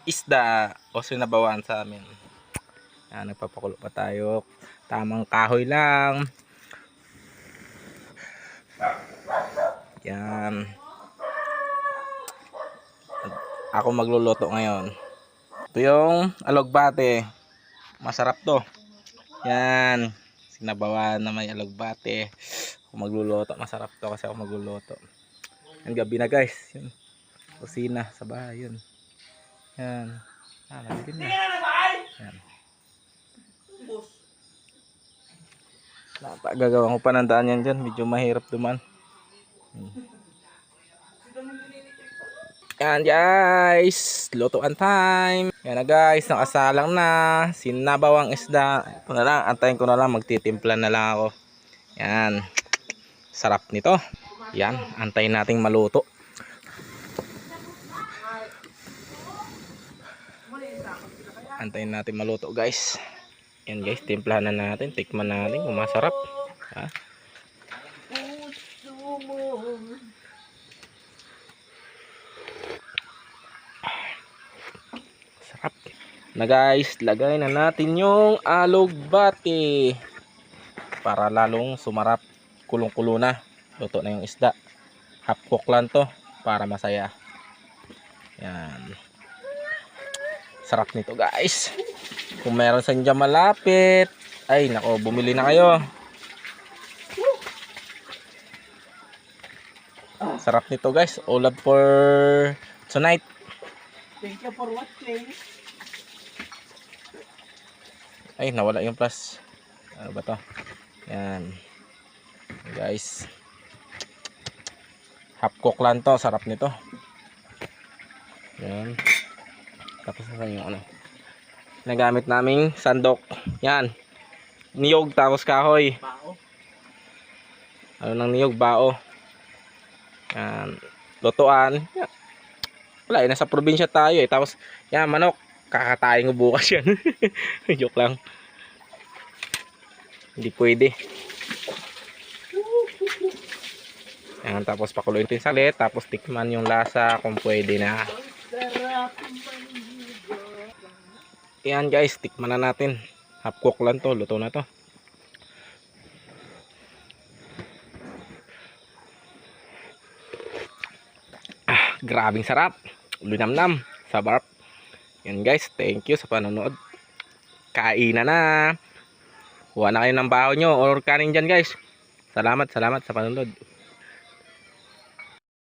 Isda o sinabawan sa amin. Yan, nagpapakulo pa tayo. Tamang kahoy lang. Yan. Ako magluluto ngayon. Ito yung alogbate. Masarap to. Yan. Sinabawan na may alogbate. Ako magluluto. Masarap to kasi ako magluluto. Yan, gabi na guys. Yun. Kusina sa bahay yun. Yan. Nalilim na. Yan. Gagawa ko pa ng daan yan dyan. Medyo mahirap duman. Yan guys. Lutuan time. Yan na guys. Nakasalang na. Sinabawang isda. Ito na lang. Antayin ko na lang. Magtitimpla na lang ako. Yan. Sarap nito. Yan. Antayin nating maluto. Antayin natin maluto guys. Yan guys, timplahan na natin, tikman natin kung masarap. Ha? Sarap. Na guys, lagay na natin yung alogbate para lalong sumarap. Kulong-kulo na. Luto na yung isda. Half cook lang to para masaya. Yan. Sarap nito guys. Kung meron sa inyo malapit, ay nako, bumili na kayo. Sarap nito guys. Ulap for tonight. Thank you for watching. Ay, nawala yung plus. Ano ba to? Yan. Guys. Half cook lang to. Sarap nito. Yan. Tapos na yung ano. Nagamit naming sandok. Yan. Niyog tapos kahoy. Bao. Ano nang niyog? Bao. Yan. Lutuan. Yan. Wala, nasa probinsya tayo eh. Tapos, yan, manok. Kakatayin ko bukas yan. Joke lang. Hindi pwede. Yan, tapos pakuluin ito yung salit. Tapos tikman yung lasa kung pwede na. Yan guys, tikman na natin. Half cook lang to, luto na to. Grabing sarap. Linamnam, sarap. Yan guys, thank you sa panonood. Kainan na. Kuha na kayo ng baho nyo or kanin dyan guys. Salamat sa panonood.